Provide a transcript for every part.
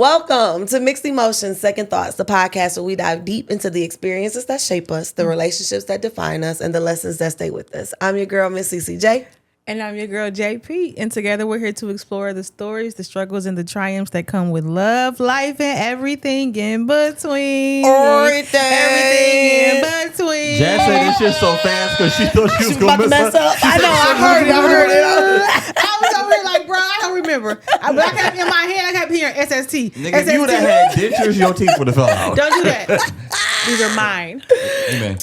Welcome to Mixed Emotions, Second Thoughts, the podcast where we dive deep into the experiences that shape us, the relationships that define us, and the lessons that stay with us. I'm your girl, Miss CCJ. And I'm your girl, JP. And together we're here to explore the stories, the struggles, and the triumphs that come with love, life, and everything in between. Everything in between. Jazz said this shit so fast because she thought she was going to mess up. I know, I heard it. I was over here like, bro, I don't remember. But I kept in my head, I kept hearing SST. Nigga, if you would have had dentures, your teeth would have fell out. Don't do that. These are mine. Amen.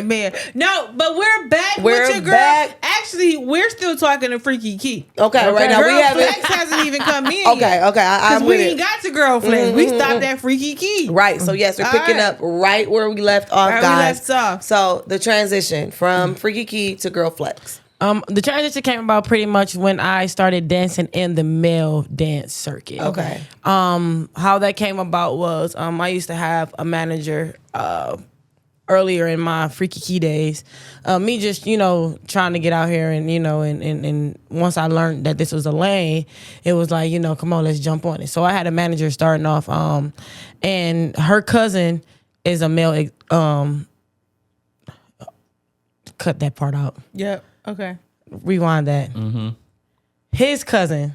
Amen. No, but we're back with your girl. Back. Actually, we're still talking to Freaky Key. Okay, right now Girl we haven't. Flex hasn't even come in Okay, yet. I'm we with ain't it. got to Girl Flex. We stopped at Freaky Key. Right, so yes, we're picking up right where we left off, Where we guys. left off. So the transition from Freaky Key to Girl Flex. The transition came about pretty much when I started dancing in the male dance circuit. Okay. How that came about was I used to have a manager earlier in my Freaky Key days. Me just, trying to get out here and, and once I learned that this was a lane, it was like, come on, let's jump on it. So I had a manager starting off, and her cousin is a male, cut that part out. Yep. Okay. Rewind that. Mm-hmm. His cousin,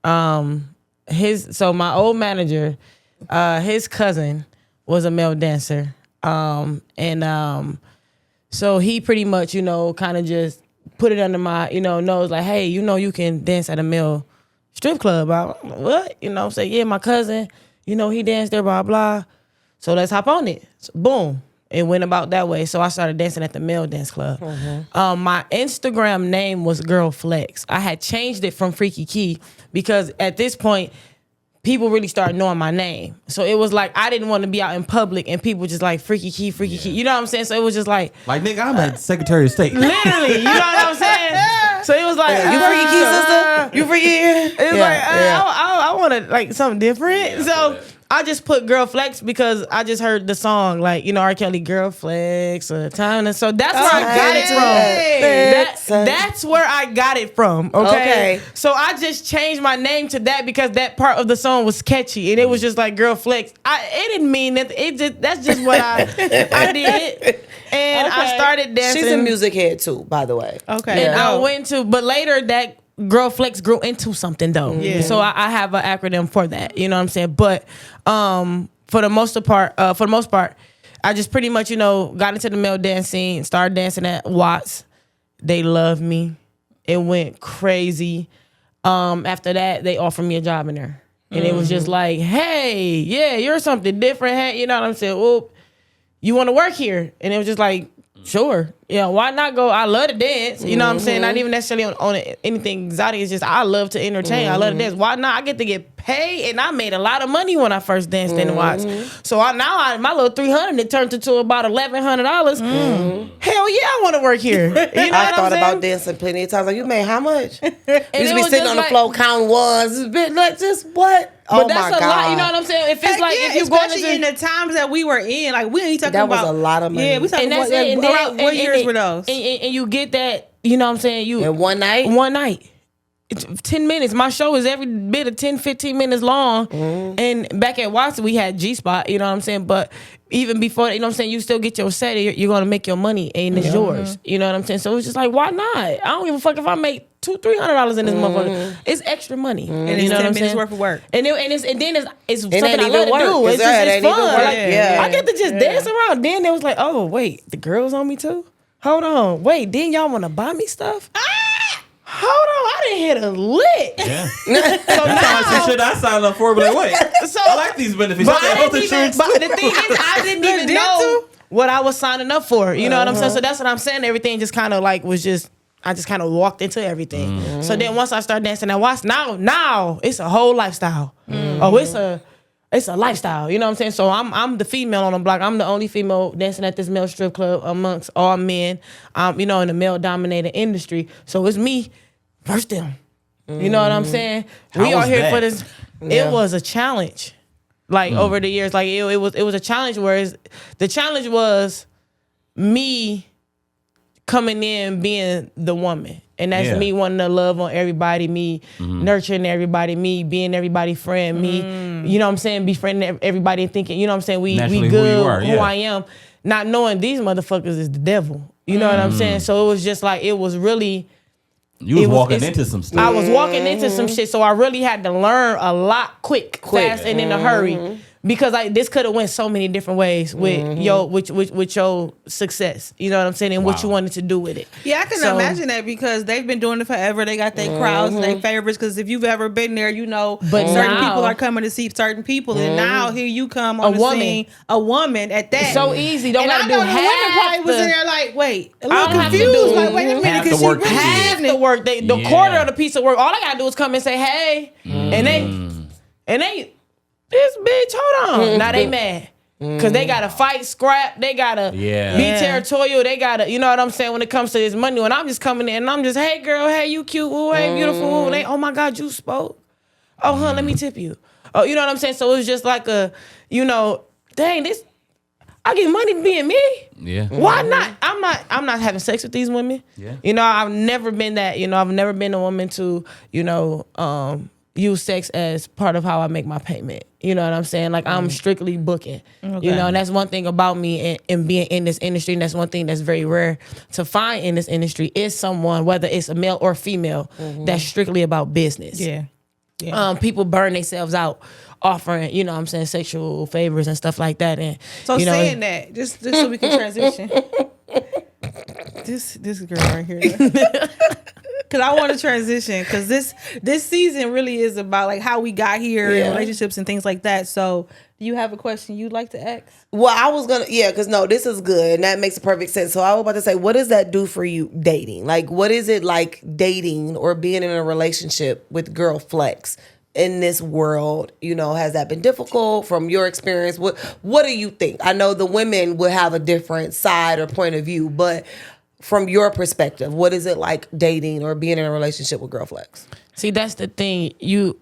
so my old manager, his cousin was a male dancer. So he pretty much, kind of just put it under my, nose like, hey, you can dance at a male strip club. I'm like, what? Say, yeah, my cousin, he danced there, blah, blah. So let's hop on it. So, boom. It went about that way. So I started dancing at the male dance club. Mm-hmm. My Instagram name was Girl Flexx. I had changed it from Freaky Key because at this point, people really started knowing my name. So it was like, I didn't want to be out in public and people just like, Freaky Key. You know what I'm saying? So it was just like... Like, nigga, I'm at Secretary of State. Literally, you know what I'm saying? So it was like... You Freaky Key, sister? You Freaky? It was I wanted like something different. So... I just put Girl Flexx because I just heard the song, like, R. Kelly, Girl Flexx, time. And so that's where I got it from. That's where I got it from, okay? So I just changed my name to that because that part of the song was catchy. And it was just like Girl Flexx. It didn't mean that. That's just what I did. And I started dancing. She's a music head too, by the way. Okay. And I went to, but later that Girl Flexx grew into something though. Yeah. So I have an acronym for that. You know what I'm saying? But for the most part, I just pretty much, got into the male dance scene, started dancing at Watts. They loved me. It went crazy. After that, they offered me a job in there. And it was just like, hey, yeah, you're something different. Hey, you know what I'm saying? Well, you want to work here? And it was just like, sure. Yeah, why not go? I love to dance. You know what I'm saying? Not even necessarily on anything exotic. It's just I love to entertain. I love to dance. Why not? I get to get paid, and I made a lot of money when I first danced in the Watts. So now my little $300 it turned into about $1,100. Hell yeah, I want to work here. You know I thought about dancing plenty of times. Like, you made how much? You used to be sitting on the like, floor counting ones. It's been like, just what? But Oh that's my a God. lot. You know what I'm saying? If it's like if you especially in the times that we were in, like we ain't talking That about was a lot of money. Yeah, we talking and that's about it. And around what years were those? And you get that, you know what I'm saying? In one night? One night. It's 10 minutes. My show is every bit of 10, 15 minutes long. And back at Watson, we had G-Spot, you know what I'm saying? But even before that, you know what I'm saying? You still get your set. You're going to make your money and it's yours. You know what I'm saying? So it's just like, why not? I don't give a fuck if I make $200-$300 in this motherfucker. It's extra money. And you it's know 10 what I'm minutes saying? worth of work. And then it's something ain't I love even to do. work. It's just It it's ain't even fun. work. Like, Yeah. I get to just dance around. Then it was like, oh, wait, the girls on me too? Hold on. Wait, then y'all want to buy me stuff? Hold on, I didn't hit a lick. Yeah. So That's now, some shit I signed up for, but like, wait, So- I like these benefits. but, I got health insurance. but the thing is, I didn't even know what I was signing up for. You know what I'm saying? So that's what I'm saying. Everything just kind of like was just, I just kind of walked into everything. So then once I started dancing at Watts, now it's a whole lifestyle. Oh, it's a lifestyle. You know what I'm saying? So I'm the female on the block. I'm the only female dancing at this male strip club amongst all men. In the male dominated industry. So it's me versus them. You know what I'm saying? How We are was here that? for this. Yeah. It was a challenge. Like over the years, like it was a challenge. Whereas the challenge was me coming in being the woman. And that's me wanting to love on everybody, me nurturing everybody, me being everybody's friend, me you know what I'm saying, befriending everybody and thinking, you know what I'm saying, we Naturally good, who I am, not knowing these motherfuckers is the devil. You know what I'm saying? So it was just like, it was really... You was walking into some stuff. I was walking into some shit, so I really had to learn a lot quick. Fast, and in a hurry. Because this could have went so many different ways with with your success. You know what I'm saying? And what you wanted to do with it. Yeah, I can imagine that because they've been doing it forever. They got their crowds and their favorites. Because if you've ever been there, you know certain people are coming to see certain people. And now here you come on the scene, a woman at that. It's so easy. Don't gotta do half. The women probably was in there like, wait, a little I don't have to confused. do Like, wait a minute, half the because she work really you did. Half the work, the quarter of the piece of work. All I gotta do is come and say, hey, and they. This bitch, hold on. Now they mad. Cause they gotta fight, scrap, they gotta be territorial, they gotta, you know what I'm saying, when it comes to this money. When I'm just coming in and I'm just, hey girl, hey, you cute, ooh, hey, beautiful, ooh. And they, oh my God, you spoke. Oh, huh, let me tip you. Oh, you know what I'm saying? So it's just like a, you know, dang, this, I get money being me. Yeah. Why not? I'm not having sex with these women. Yeah. You know, I've never been that, you know, I've never been a woman to, you know, use sex as part of how I make my payment. You know what I'm saying? Like, I'm strictly booking. Okay. You know, and that's one thing about me and being in this industry, and that's one thing that's very rare to find in this industry, is someone, whether it's a male or female, that's strictly about business. Yeah. People burn themselves out offering, you know what I'm saying, sexual favors and stuff like that. And so you know, saying that, just so we can transition. This girl right here. Cause I want to transition, cause this season really is about like how we got here and relationships and things like that. So, do you have a question you'd like to ask? Well, I was gonna, because no, this is good and that makes perfect sense. So I was about to say, what does that do for you dating? Like, what is it like dating or being in a relationship with Girl Flexx in this world? You know, has that been difficult from your experience? What do you think? I know the women would have a different side or point of view, but from your perspective, what is it like dating or being in a relationship with Girl Flexx? See, that's the thing. You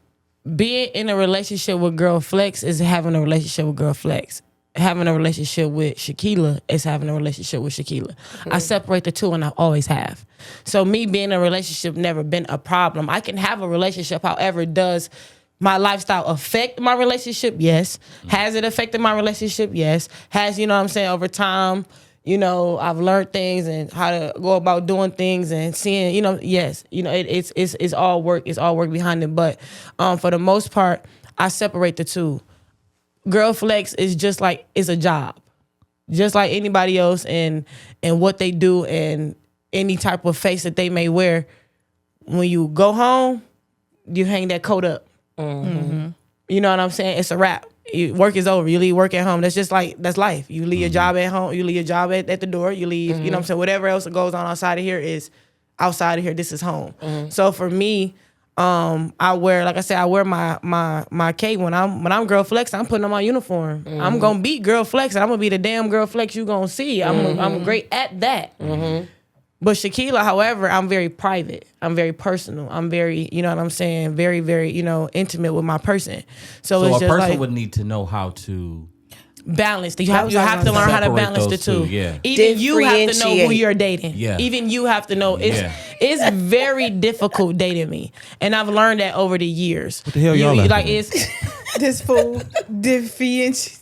being in a relationship with Girl Flexx is having a relationship with Girl Flexx. Having a relationship with Shaquilla is having a relationship with Shaquilla. I separate the two, and I always have. So me being in a relationship never been a problem. I can have a relationship, however, does my lifestyle affect my relationship? Yes. Has it affected my relationship? Yes. Has, you know what I'm saying, over time, you know, I've learned things and how to go about doing things and seeing, you know, yes, you know, it's all work. It's all work behind it. But for the most part, I separate the two. Girl Flexx is just like, it's a job. Just like anybody else, and what they do and any type of face that they may wear. When you go home, you hang that coat up. Mm-hmm. You know what I'm saying? It's a wrap. Work is over. You leave work at home. That's just like, that's life. You leave your job at home. You leave your job at the door. You leave, you know what I'm saying? Whatever else goes on outside of here is outside of here. This is home. So for me, I wear, like I said, I wear my cape when I'm Girl Flexx. I'm putting on my uniform. I'm gonna be Girl Flexx, and I'm gonna be the damn Girl Flexx you gonna see. I'm great at that. But Shaquilla, however, I'm very private. I'm very personal. I'm very, you know what I'm saying, very, very, you know, intimate with my person. So it's a just person like, would need to know how to balance. You have to learn how to balance the two. Yeah. Even you have to know who you're dating. Yeah. Even you have to know. It's very difficult dating me, and I've learned that over the years. What the hell y'all like laughing it's This fool,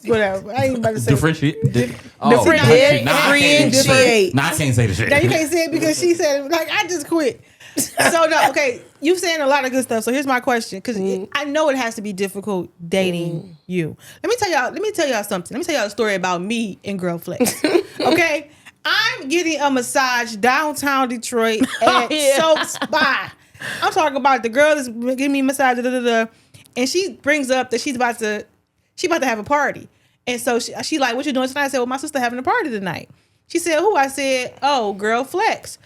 whatever. I ain't about to say. differentiate. Differentiate. Nah, I can't say the shit. Now you can't say it because she said it. Like, I just quit. So no, okay, you've saying a lot of good stuff. So here's my question, because I know it has to be difficult dating you. Let me tell y'all something. Let me tell y'all a story about me and Girl Flexx. Okay, I'm getting a massage downtown Detroit at Soap Spa. I'm talking about the girl that's giving me a massage, and she brings up that she about to have a party, and so she like, what you doing tonight? I said, well, my sister having a party tonight. She said, who? I said, oh, Girl Flexx.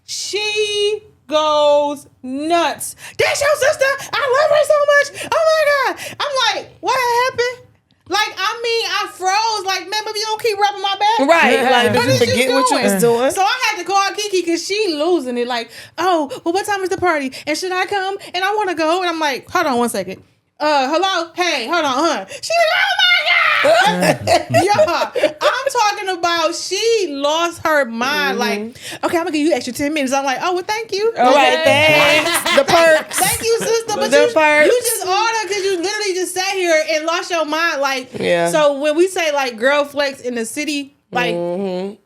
She goes nuts. That's your sister? I love her so much. Oh my God. I'm like, what happened? Like, I mean, I froze. Like, man, baby, you don't keep rubbing my back. Right. Like, did you forget what you was doing? So I had to call Kiki because she losing it. Like, oh, well, what time is the party? And should I come? And I want to go. And I'm like, hold on one second. Hello? Hey, hold on, huh? She's like, oh my God. Yeah. I'm I'm talking about she lost her mind. Like, okay, I'm gonna give you extra 10 minutes. I'm like, oh well, thank you. All right, thanks. The perks. Thank you, sister. But The perks. you just ordered because you literally just sat here and lost your mind. Like, Yeah. so when we say like girl flex in the city, like.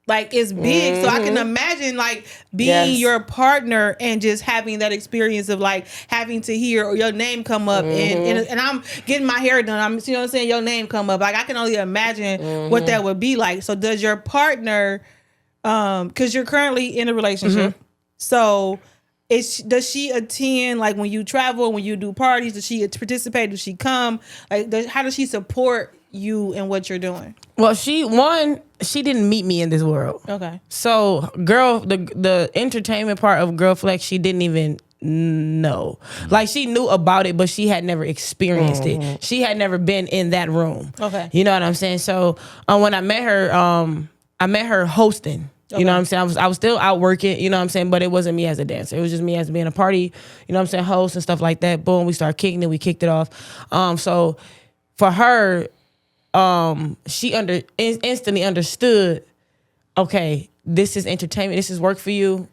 Like it's big, so I can imagine like being your partner and just having that experience of like having to hear your name come up and I'm getting my hair done. You know what I'm saying? Your name come up. Like I can only imagine what that would be like. So does your partner, because you're currently in a relationship, so does she attend like when you travel, when you do parties? Does she participate? Does she come? Like how does she support you and what you're doing? Well, she didn't meet me in this world. Okay. So, the entertainment part of Girl Flex, she didn't even know. Like, she knew about it, but she had never experienced it. She had never been in that room. Okay. You know what I'm saying? So, when I met her hosting. You know what I'm saying? I was still out working, you know what I'm saying? But it wasn't me as a dancer. It was just me as being a party, you know what I'm saying, host and stuff like that. Boom, we started kicking it. We kicked it off. So, for her, she instantly understood, okay, this is entertainment, this is work for you,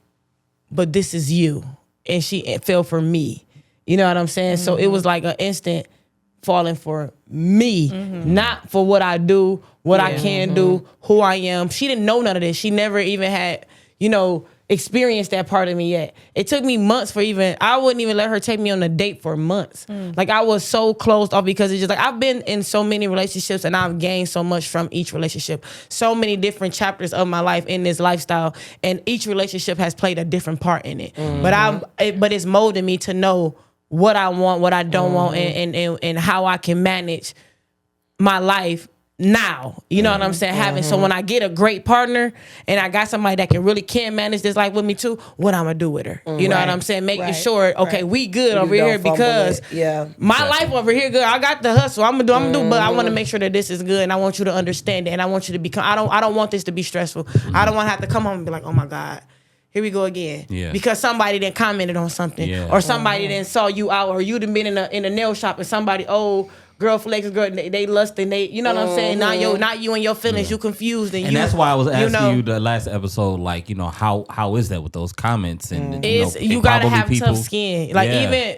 but this is you. And it fell for me. You know what I'm saying? So it was like an instant falling for me, not for what I do, what I can do, who I am. She didn't know none of this. She never even had, experienced that part of me yet. It took me months I wouldn't even let her take me on a date for months. Like I was so closed off because it's just like I've been in so many relationships and I've gained so much from each relationship. So many different chapters of my life in this lifestyle, and each relationship has played a different part in it. But it's molded me to know what I want, what I don't want, and how I can manage my life now. You know what I'm saying? So when I get a great partner and I got somebody that really can manage this life with me too, what I'm gonna do with her. You know what I'm saying? Making sure, okay, we good over here because my life over here good. I got the hustle. I'm gonna do, but I want to make sure that this is good, and I want you to understand it, and I want you to become. I don't want this to be stressful. I don't want to have to come home and be like, oh my God, here we go again. Yeah. Because somebody didn't commented on something, or somebody didn't saw you out, or you done been in a nail shop and somebody, Girl Flex, girl, they lust and you know what I'm saying? Not you and your feelings, you confused. And that's why I was asking you the last episode, like, how is that with those comments? And you gotta have tough skin. Like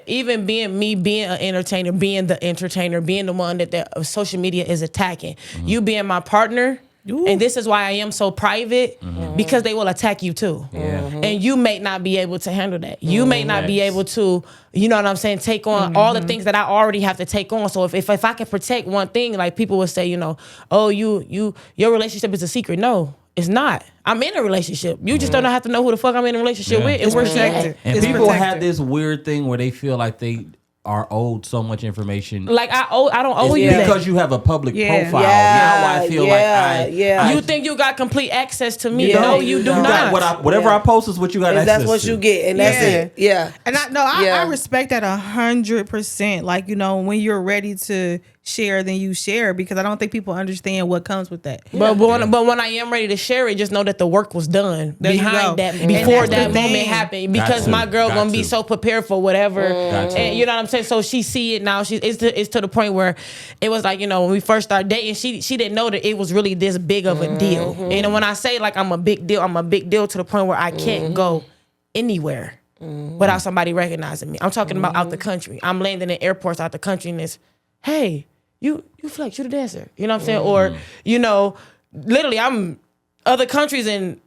even being an entertainer, being the entertainer, being the one that social media is attacking. You being my partner. Ooh. And this is why I am so private, because they will attack you too. And you may not be able to handle that. You may not be able to, you know what I'm saying, take on all the things that I already have to take on. So if I can protect one thing, like people will say, your relationship is a secret. No, it's not. I'm in a relationship. You just don't have to know who the fuck I'm in a relationship with. It's protected. And people have this weird thing where they feel like they are owed so much information. Like I don't owe you that. Because you have a public profile. Now I feel you think you got complete access to me. No, you do not. Whatever I post is what you got access to. That's what you get, and that's it. Yeah. And I respect that 100%. Like, when you're ready to share, then you share, because I don't think people understand what comes with that. But when I am ready to share it, just know that the work was done behind that, before that moment happened, because my girl gonna be so prepared for whatever. And you know what I'm saying? So she see it now. It's to the point where it was like, when we first started dating, she didn't know that it was really this big of a deal. And when I say like I'm a big deal to the point where I can't go anywhere without somebody recognizing me. I'm talking about out the country. I'm landing in airports out the country and it's, hey, you Flex, you the dancer. You know what I'm saying? Or, literally I'm other countries and,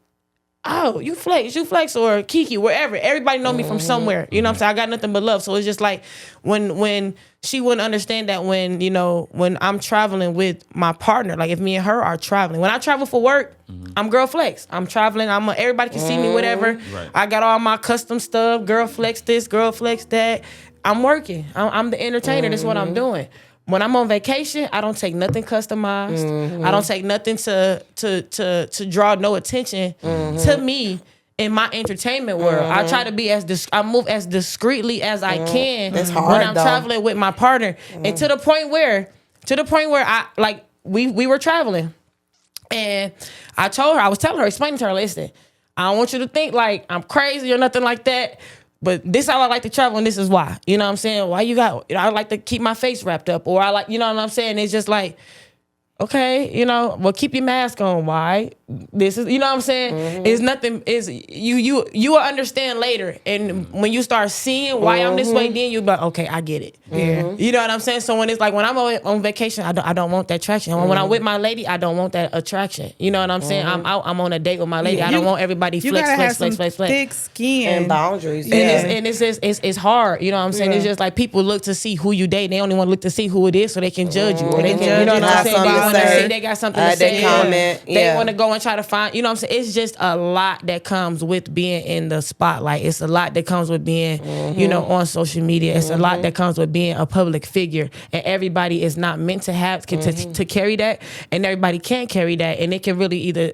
oh, you Flex or Kiki, wherever. Everybody know me from somewhere. You know what I'm saying? I got nothing but love. So it's just like when she wouldn't understand that when I'm traveling with my partner, like if me and her are traveling. When I travel for work, I'm Girl Flex. I'm traveling. Everybody can see me, whatever. Right. I got all my custom stuff. Girl Flex this, Girl Flex that. I'm working. I'm the entertainer. That's what I'm doing. When I'm on vacation, I don't take nothing customized. I don't take nothing to draw no attention to me in my entertainment world. I try to be I move as discreetly as I can when I'm traveling with my partner. And to the point where I like we were traveling, and I was telling her, explaining to her, listen, I don't want you to think like I'm crazy or nothing like that. But this is how I like to travel, and this is why. You know what I'm saying? I like to keep my face wrapped up, or I like, you know what I'm saying? It's just like, okay, you know, well, keep your mask on. Why? This is, you know what I'm saying? It's nothing. Is you will understand later, and when you start seeing why I'm this way, then you be like, okay, I get it. Yeah, you know what I'm saying. So when it's like when I'm on vacation, I don't want that attraction. When I'm with my lady, I don't want that attraction. You know what I'm saying? I'm out. I'm on a date with my lady. I don't want everybody flex. Thick skin and boundaries. And it's hard. You know what I'm saying? It's just like people look to see who you date. They only want to look to see who it is so they can judge you, or they can, you know what I'm saying? They want to say they got something to say. Comment. They want to go and try to find, you know what I'm saying? It's just a lot that comes with being in the spotlight. It's a lot that comes with being, you know, on social media. It's a lot that comes with being a public figure. And everybody is not meant to have, to carry that. And everybody can't carry that. And it can really either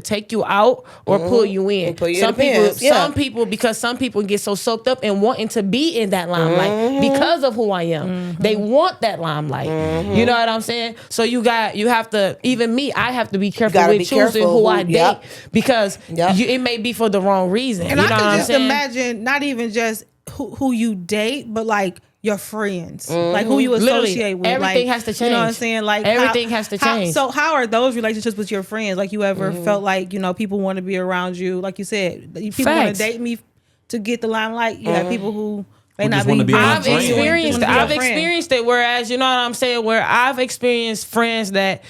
take you out or pull you in. Some people, because some people get so soaked up in wanting to be in that limelight because of who I am. They want that limelight. You know what I'm saying? So you have to, even me, I have to be careful with choosing who I date because it may be for the wrong reason. And you I know can just what I'm saying? imagine not even just who you date, but like your friends, like who you associate with. Everything has to change. You know what I'm saying? Like everything has to change. So how are those relationships with your friends? Like you ever felt like, you know, people want to be around you? Like you said, people want to date me to get the limelight. You have people who may not be. I've experienced it. Whereas, you know what I'm saying? Where I've experienced friends that,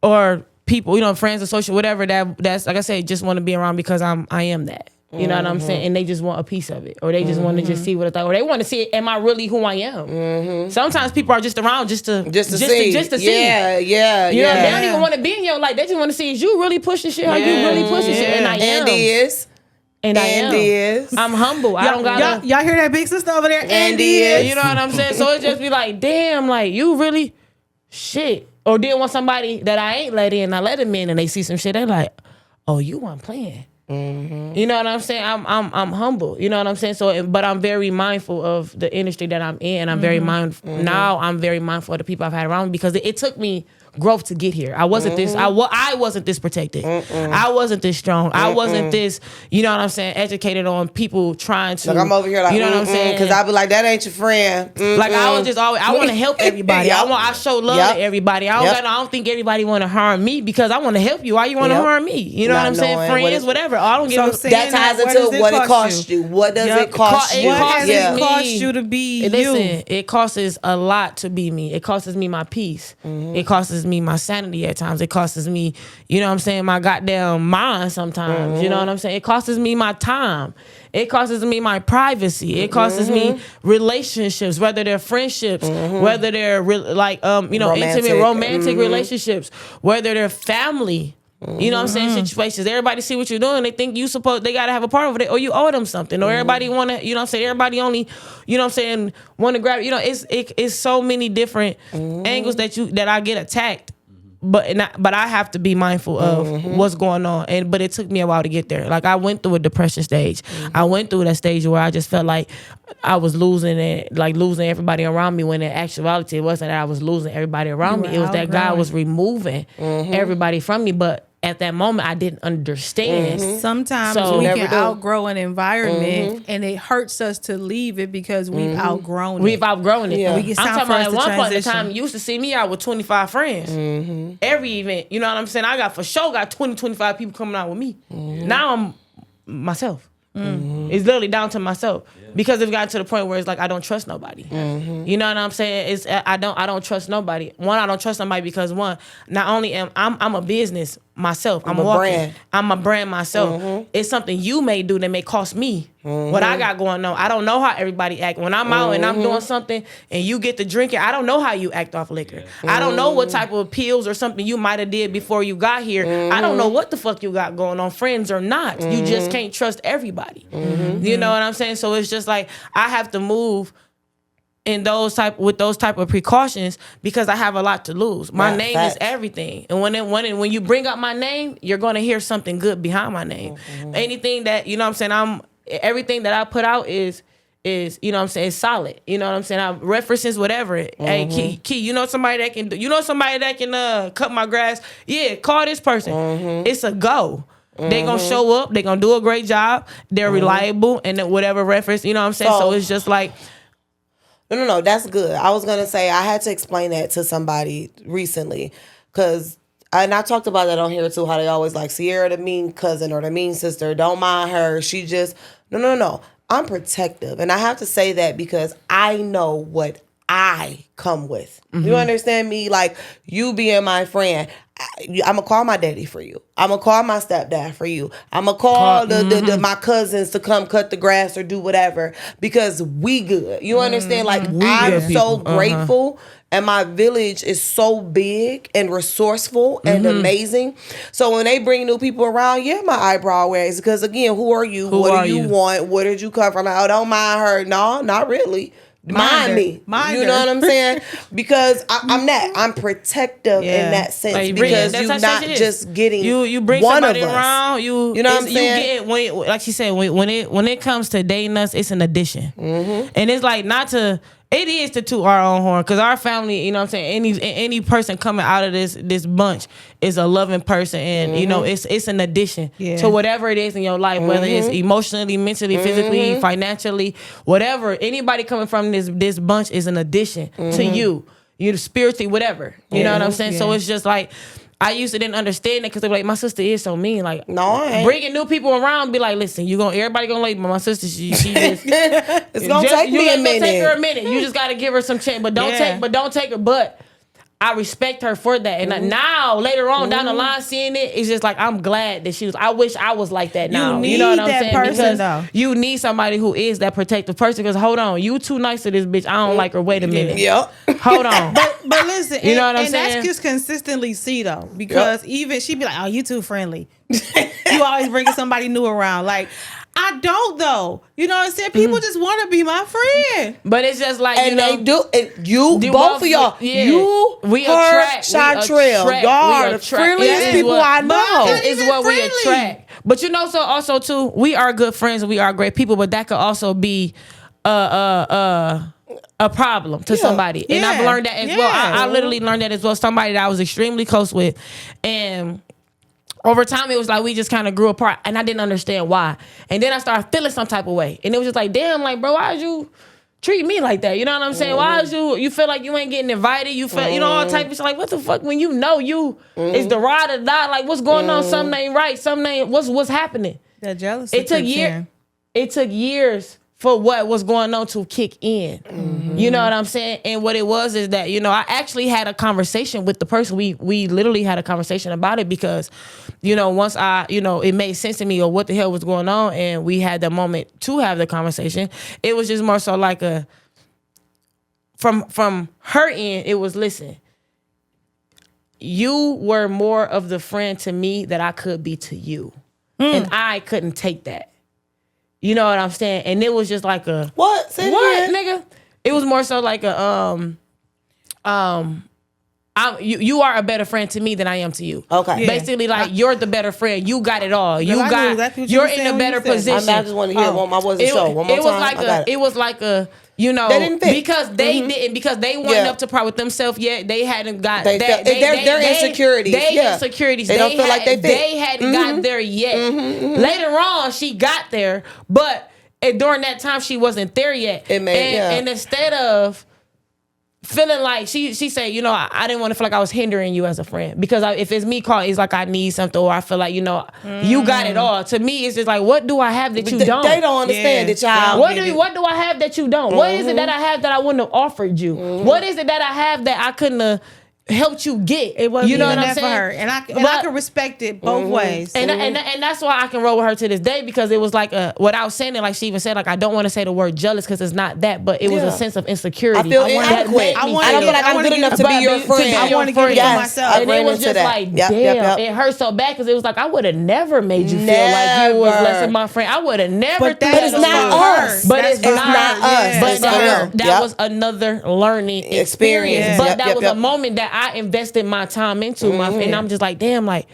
or people, you know, friends, associates, whatever, that's like I said, just want to be around because I am that. You know what I'm saying? And they just want a piece of it. Or they just want to just see what it's like. Or they want to see, am I really who I am? Sometimes people are just around just to see. Yeah. You know, they don't even want to be in your life. They just want to see, is you really pushing shit? Are you really pushing shit? And I am. And I am. I'm humble. I don't gotta. Y'all hear that big sister over there? You know what I'm saying? So it just be like, damn, like you really shit. Or then when somebody that I ain't let in, I let them in and they see some shit, they like, oh, you weren't playing. You know what I'm saying? I'm humble. You know what I'm saying? So, but I'm very mindful of the industry that I'm in. I'm very mindful now. I'm very mindful of the people I've had around me because it took me growth to get here. I wasn't this. I wasn't this protected. I wasn't this strong. I wasn't this. You know what I'm saying? Educated on people trying to. Like I'm over here, like, you know what I'm saying? Because I be like, that ain't your friend. Like I was just always. I want to help everybody. I show love to everybody. I don't think everybody want to harm me because I want to help you. Why you want to harm me? You know what I'm saying? Friends, whatever. I don't give. That ties into what it costs you. What does it cost you? What has it cost you to be you? Listen, it costs a lot to be me. It costs me my peace. It costs me my sanity at times. It costs me, you know what I'm saying, my goddamn mind sometimes. You know what I'm saying? It costs me my time. It costs me my privacy. It costs me relationships, whether they're friendships, whether they're intimate, romantic relationships, whether they're family. You know what I'm saying? Situations. Everybody see what you're doing. They think they gotta have a part of it, or you owe them something, or everybody wanna, you know what I'm saying? Everybody only, you know what I'm saying, wanna grab. You know, it's so many different angles that I get attacked. But I have to be mindful of what's going on, but it took me a while to get there. Like I went through a depression stage. I went through that stage where I just felt like I was losing it, like losing everybody around me. When in actuality, it wasn't that I was losing everybody around me. It was that God was removing everybody from me. But at that moment, I didn't understand. Sometimes we can outgrow an environment, and it hurts us to leave it because we've outgrown it. We've outgrown it. Yeah. I'm talking about at one point in time, you used to see me out with 25 friends. Every event, you know what I'm saying? I got 20, 25 people coming out with me. Now I'm myself. It's literally down to myself because it's gotten to the point where it's like I don't trust nobody. You know what I'm saying? I don't trust nobody. One, I don't trust somebody because not only I'm a business myself. I'm a brand. I'm a brand myself. It's something you may do that may cost me what I got going on. I don't know how everybody act. When I'm out and I'm doing something and you get to drinking, I don't know how you act off liquor. I don't know what type of pills or something you might have did before you got here. I don't know what the fuck you got going on, friends or not. You just can't trust everybody. You know what I'm saying? So it's just like I have to move with those type of precautions because I have a lot to lose. My name is everything, and when you bring up my name, you're gonna hear something good behind my name. Anything that, you know what I'm saying, everything that I put out is you know what I'm saying, solid. You know what I'm saying? I references whatever. Hey, Key, you know somebody that can cut my grass? Yeah, call this person. It's a go. They gonna show up. They gonna do a great job. They're reliable, and then whatever reference, you know what I'm saying. So it's just like. No. That's good. I was gonna say I had to explain that to somebody recently, because and I talked about that on here too. How they always like Sierra, the mean cousin or the mean sister. Don't mind her. She just no. I'm protective, and I have to say that because I know what I come with. You understand me? Like, you being my friend, I'm gonna call my daddy for you. I'm gonna call my stepdad for you. I'm gonna call my cousins to come cut the grass or do whatever because we good. You understand? Like, I'm so grateful. And my village is so big and resourceful and amazing. So when they bring new people around, my eyebrow raised. Because again, who are you? What do you want? Where did you come from? Oh, don't mind her. No, not really. Mind me. You know what I'm saying? Because I'm protective in that sense. Like, because you're not just getting you bring one somebody of us. around. You know what I'm saying? You get, like she said, when it comes to dating us, it's an addition. And it's like it is to toot our own horn, because our family, you know what I'm saying, any person coming out of this bunch is a loving person, and you know it's an addition to whatever it is in your life, whether it's emotionally, mentally, physically, financially, whatever. Anybody coming from this bunch is an addition to you spiritually, whatever. You know what I'm saying? So it's just like, I used to didn't understand it because they were like, my sister is so mean. Like, no, I ain't. Bringing new people around, be like, listen, everybody gonna like, but my sister, she just it's gonna take me a minute. Take her a minute. You just gotta give her some chance, but don't take her. But I respect her for that. And now, later on down the line, seeing it, it's just like, I'm glad that she was. I wish I was like that now. You know what I'm saying? Person, because though. you need somebody who is that protective person. Because hold on, you too nice to this bitch. I don't like her. Wait a minute. Yep. Hold on. But listen, you know what I'm saying? And that's just consistently see though, because even she be like, "Oh, you too friendly." You always bringing somebody new around. Like, I don't though. You know what I'm saying? People just want to be my friend. But it's just like, and they do. And you both of y'all, we attract. Chantrell, y'all are the friendliest people I know. Is what we attract. But you know, so also too, we are good friends and we are great people. But that could also be a problem to somebody. And I've learned that as well. I literally learned that as well. Somebody that I was extremely close with, and over time, it was like we just kind of grew apart, and I didn't understand why. And then I started feeling some type of way, and it was just like, damn, like, bro, why did you treat me like that? You know what I'm saying? Why is you feel like you ain't getting invited? You feel, you know, all type of shit. Like, what the fuck? When you know is the ride or die? Like, what's going on? Something ain't right. Something ain't. What's happening? That jealousy. It took years for what was going on to kick in. You know what I'm saying? And what it was is that, you know, I actually had a conversation with the person. We literally had a conversation about it because, you know, once it made sense to me or what the hell was going on, and we had the moment to have the conversation. It was just more so like from her end, it was, listen, you were more of the friend to me that I could be to you. And I couldn't take that. You know what I'm saying? And it was just like a what, nigga? It was more so like a you are a better friend to me than I am to you. Okay. Basically, like, you're the better friend. You got it all. You're in a better position. I just want to hear my wasn't show one more time. It was like a you know, they didn't fit. Because they didn't, because they weren't up to par with themselves yet. They hadn't got their insecurities. Insecurities. They don't feel like they fit. They hadn't got there yet. Later on, she got there, but during that time, she wasn't there yet. And instead of feeling like she said, you know, I didn't want to feel like I was hindering you as a friend, because if it's me calling, it's like I need something, or I feel like, you know, you got it all. To me, it's just like, what do I have that you don't? They don't understand that y'all. What do I have that you don't? What is it that I have that I wouldn't have offered you? What is it that I have that I couldn't have helped you get? It wasn't, you know, what I'm saying? For her, and I can respect it both ways, and that's why I can roll with her to this day, because it was like without saying it, like she even said, like, I don't want to say the word jealous because it's not that, but it was a sense of insecurity. I feel inadequate. I don't feel like I'm good enough to be your friend. I want to get it for myself. And it was just like, damn, it hurt so bad, because it was like, I would have never made you feel like you was less than my friend. I would have never. But it's not us. But it's not us. But that was another learning experience. But that was a moment that I invested my time into, and I'm just like, damn, like,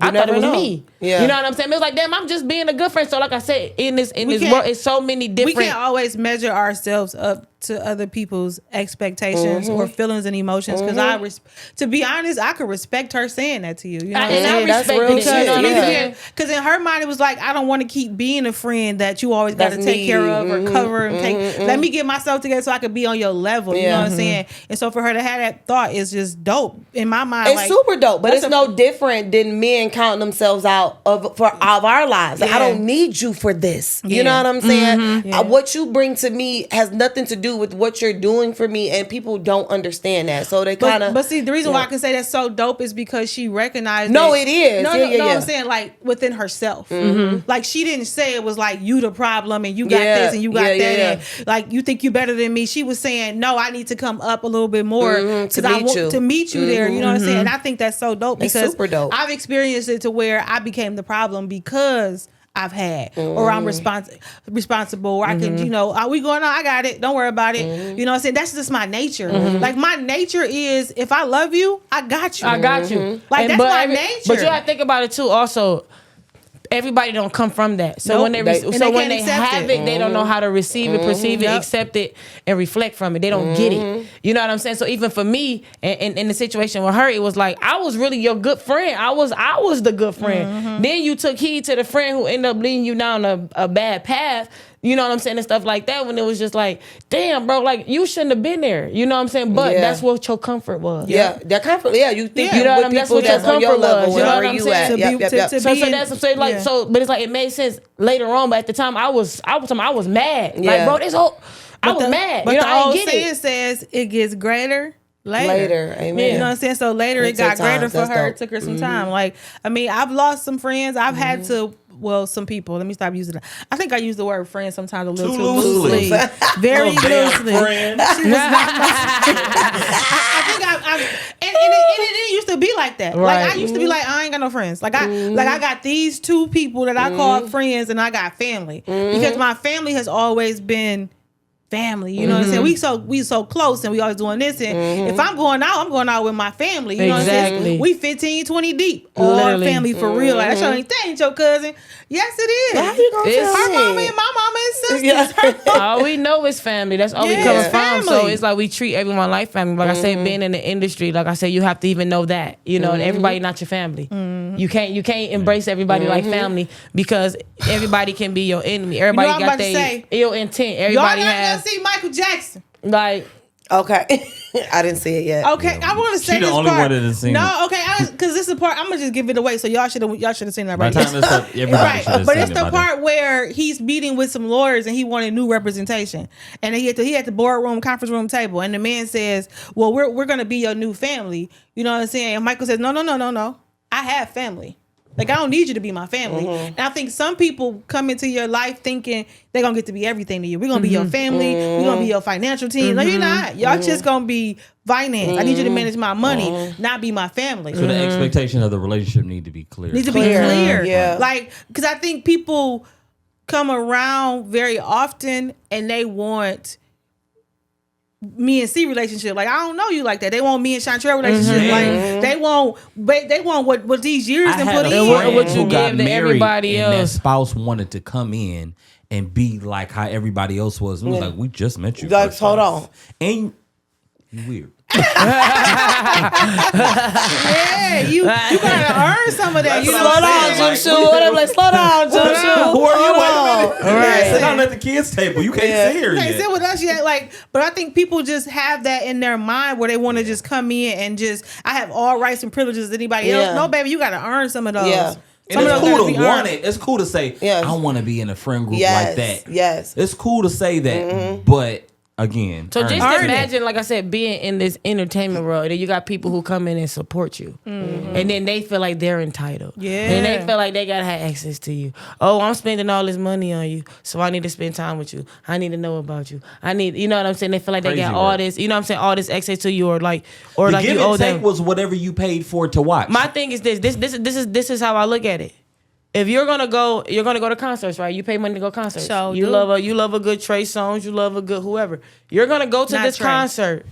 I thought it was me. Yeah. You know what I'm saying? It was like, damn, I'm just being a good friend. So like I said, in this world, it's so many different. We can't always measure ourselves up to other people's expectations or feelings and emotions. Because to be honest, I could respect her saying that to you. You know what I'm and saying? I respect it. Because, You know what I'm saying? Because in her mind, it was like, I don't want to keep being a friend that you always got to That's take care needy. of or cover and take. Let me get myself together so I could be on your level. You know what I'm saying? And so for her to have that thought is just dope in my mind. It's like, super dope, but that's it's no different than men counting themselves out of our lives. Like, I don't need you for this. You know what I'm saying? What you bring to me has nothing to do with what you're doing for me, and people don't understand that. So they kind of. But see, the reason why I can say that's so dope is because she recognized. No, it is. No, Yeah. I'm saying like within herself. Like she didn't say it was like you the problem and you got this and you got that. And like you think you better than me. She was saying, no, I need to come up a little bit more because I want to meet you there. You know what I'm saying? And I think that's so dope because it's super dope. I've experienced it to where I became the problem because I've had, or I'm responsible, or I can, are we going on? I got it. Don't worry about it. You know what I'm saying? That's just my nature. Like my nature is, if I love you, I got you. I got you. Like that's my nature. But you gotta think about it too. Also, everybody don't come from that. So when they have it, they don't know how to receive it, perceive it, accept it, and reflect from it. They don't get it. You know what I'm saying? So even for me, and in the situation with her, it was like I was really your good friend. I was the good friend. Then you took heed to the friend who ended up leading you down a bad path. You know what I'm saying? And stuff like that when it was just like, damn, bro, like you shouldn't have been there. You know what I'm saying? But that's what your comfort was. Yeah, that comfort. Yeah, you think you know what with people that's on your level, you know wherever what I'm you saying? at. But it's like it made sense later on. But at the time, I was mad. Like, bro, I was mad. But you know, the I old didn't get it. saying says it gets greater. Later, amen. You know what I'm saying? So later it got greater for her. Dope. It took her some time. Like, I mean, I've lost some friends. I've had to, some people. Let me stop using that. I think I use the word friend sometimes a little too loosely. Very loosely. Friend. She was not my I think and it didn't used to be like that. Right. Like I used to be like, I ain't got no friends. Like I got these two people that I call friends and I got family. Because my family has always been family, you know what I'm saying? We so close and we always doing this, and if I'm going out with my family, you know what I'm saying? We 15, 20 deep. All family for real. Like, that ain't your cousin. Yes, it is. How you gonna tell her me? mama and my mama and sisters. All we know is family. That's all we come from. So it's like we treat everyone like family. Like I said, being in the industry, like I said, you have to even know that. You know, and everybody not your family. You can't embrace everybody like family because everybody can be your enemy. Everybody got their ill intent. Everybody has. See Michael Jackson. Like, okay. I didn't see it yet. Okay, I want to say She the this only part. one that didn't see it. No, okay, because this is the part. I'm gonna just give it away, so y'all should have seen that By right. the time it's up, everybody Right, should have but seen it's it the by part where he's meeting with some lawyers and he wanted new representation, and he at the boardroom conference room table, and the man says, "Well, we're gonna be your new family." You know what I'm saying? And Michael says, "No, I have family. Like, I don't need you to be my family." And I think some people come into your life thinking they're going to get to be everything to you. We're going to be your family. We're going to be your financial team. No, you're not. Y'all just going to be finance. I need you to manage my money, not be my family. So the expectation of the relationship need to be clear. Needs to be clear. Yeah. Like, because I think people come around very often and they want me and C relationship. Like, I don't know you like that. They want me and Chantrell relationship. Like, they want what these years I and had put a in. friend What you who got give to married everybody and else. that spouse wanted to come in and be like how everybody else was. It was like, we just met you. Like, first hold off. on. And you weird. Yeah, you gotta earn some of that. You know Slow what down, I'm saying? Jim Shoe. What I'm like, slow down, Jim Shoe. Who are you? Wait a minute. Right. Sit down at the kids' table. You can't see her You can't yet. sit with us yet. Like, but I think people just have that in their mind where they want to just come in and just, I have all rights and privileges as anybody else. Yeah. No, baby, you gotta earn some of those. Yeah. And Some it's of those cool gotta to be want earned. it. It's cool to say, Yes. I want to be in a friend group Yes. like that. Yes. It's cool to say that, but again, so just Earn it. imagine, like I said, being in this entertainment world, and you got people who come in and support you, and then they feel like they're entitled. Yeah. And they feel like they gotta have access to you. Oh, I'm spending all this money on you, so I need to spend time with you. I need to know about you. I need, you know what I'm saying? They feel like they Crazy got all work. this, you know what I'm saying? All this access to you, or the like give you owe and take them. was whatever you paid for to watch. My thing is this is how I look at it. If you're gonna go to concerts, right? You pay money to go to concerts. So you do. love a good Trey Songz, you love a good whoever. You're gonna go to Not this Trey. concert,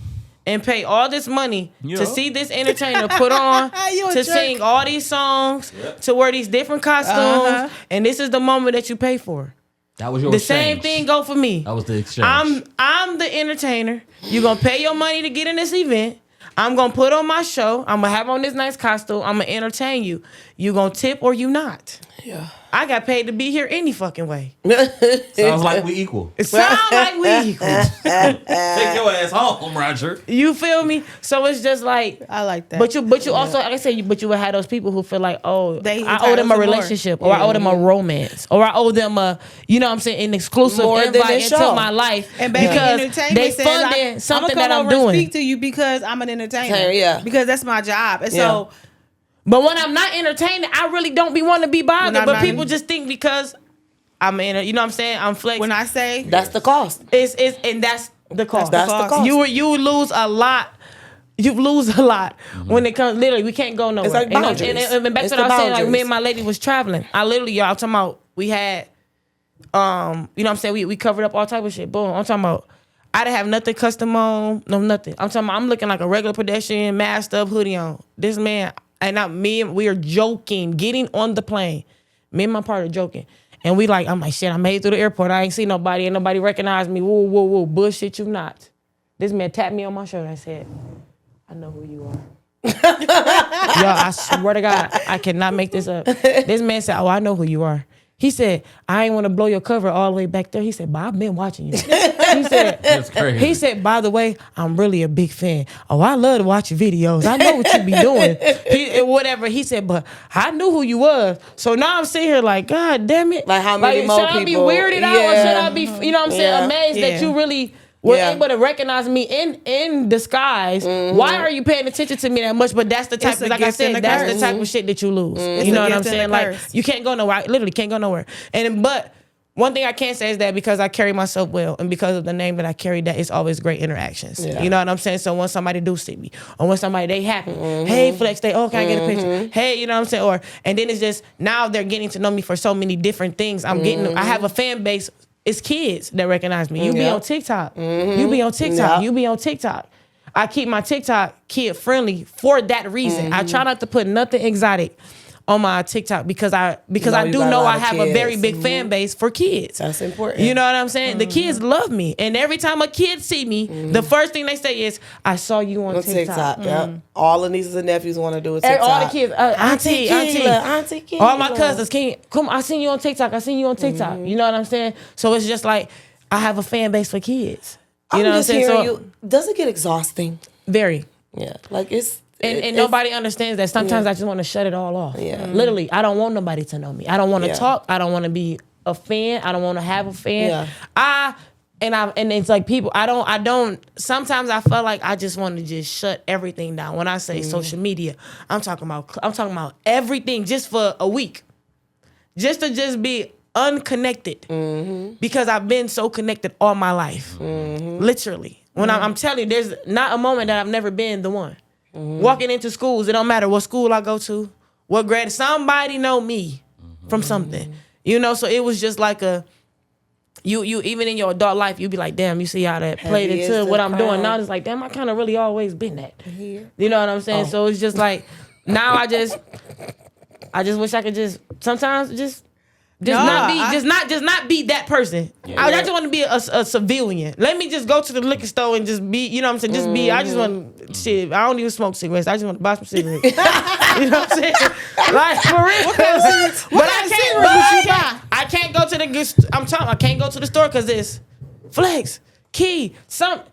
and pay all this money Yeah. to see this entertainer put on to sing all these songs, to wear these different costumes, and this is the moment that you pay for. That was your The exchange. same thing go for me. That was the exchange. I'm the entertainer. You're gonna pay your money to get in this event. I'm gonna put on my show. I'm gonna have on this nice costume. I'm gonna entertain you. You gonna tip or you not? Yeah. I got paid to be here any fucking way. Sounds like we equal. It sounds like we equal. Take your ass home, Roger. You feel me? So it's just like I like that. But you also, like I said, but you would have those people who feel like, oh, They I owe them a entitled to more. relationship, or I owe them a romance, or I owe them a, you know what I'm saying, an exclusive More than invite this into show. my life And baby, because entertainment they says funding something that I'm I'ma come over and doing. speak to you because I'm an entertainer. Okay, yeah. Because that's my job. And Yeah. so But when I'm not entertaining, I really don't be wanting to be bothered. When I'm But not- people just think because I'm in, you know what I'm saying, I'm Flexx. when I say That's the cost. It's and that's the cost. That's the cost. You lose a lot. You lose a lot when it comes. Literally, we can't go nowhere. It's like And boundaries. and back It's to what I the was saying, like me boundaries. and my lady was traveling. I literally, y'all talking about we had, you know what I'm saying, we covered up all type of shit. Boom. I'm talking about I didn't have nothing custom on, no nothing. I'm talking about I'm looking like a regular pedestrian, masked up, hoodie on. This man and we are joking, getting on the plane. Me and my partner joking. And I'm like, shit, I made it through the airport. I ain't see nobody. Ain't nobody recognize me. Whoa, whoa, whoa. Bullshit, you not. This man tapped me on my shoulder and said, I know who you are. Yo, I swear to God, I cannot make this up. This man said, oh, I know who you are. He said, I ain't want to blow your cover all the way back there. He said, but I've been watching you. He said, That's crazy. he said, by the way, I'm really a big fan. Oh, I love to watch your videos. I know what you be doing. Whatever. He said, but I knew who you was. So now I'm sitting here like, God damn it. Like, how many more should I be people- weirded out or should I be, you know what I'm saying, Yeah. amazed that you really were able to recognize me in disguise. Why are you paying attention to me that much? But that's the type It's of, a like I gift and said, a that's curse. the type of shit that you lose. It's You know a what I'm gift and saying? a Like, curse. you can't go nowhere. I literally can't go nowhere. But one thing I can say is that because I carry myself well and because of the name that I carry, that it's always great interactions. Yeah. You know what I'm saying? So when somebody do see me, or when somebody they happy, hey Flexx, can I get a picture? Hey, you know what I'm saying? And then it's just now they're getting to know me for so many different things. I have a fan base. It's kids that recognize me. You be on TikTok. You be on TikTok. Yeah. You be on TikTok. I keep my TikTok kid friendly for that reason. I try not to put nothing exotic on my TikTok because I you do got a know lot I of have a very kids. big fan base for kids. That's important. You know what I'm saying? The kids love me. And every time a kid see me, the first thing they say is, I saw you on On TikTok. TikTok. Yeah. All the nieces and nephews want to do a TikTok. All the kids, auntie, Auntie Keela. all my cousins, come, I seen you on TikTok. I seen you on TikTok. You know what I'm saying? So it's just like, I have a fan base for kids. You I'm know what I'm just saying? hearing So you. Does it get exhausting? very. Yeah. Like it's... And it's- nobody understands that. Sometimes I just want to shut it all off. Yeah. Literally, I don't want nobody to know me. I don't want to Yeah. talk. I don't want to be a fan. I don't want to have a fan. Yeah. And it's like people, I don't, sometimes I feel like I just want to just shut everything down. When I say social media, I'm talking about everything just for a week. Just to just be unconnected. Because I've been so connected all my life. Literally. When I'm telling you, there's not a moment that I've never been the one. Walking into schools, it don't matter what school I go to, what grade, somebody know me from something. You know, so it was just like you even in your adult life, you be like, damn, you see how that played Heavy into is what the I'm doing. crown. Now it's like, damn, I kind of really always been that. You know what I'm saying? So it's just like, now I just wish I could just sometimes just not be that person. I just want to be a civilian. Let me just go to the liquor store and just be, you know what I'm saying? Just be, I just want, shit, I don't even smoke cigarettes. I just want to buy some cigarettes. You know what I'm saying? Like, for real. But I can't go to the, I can't go to the store because it's Flexx, Key, something.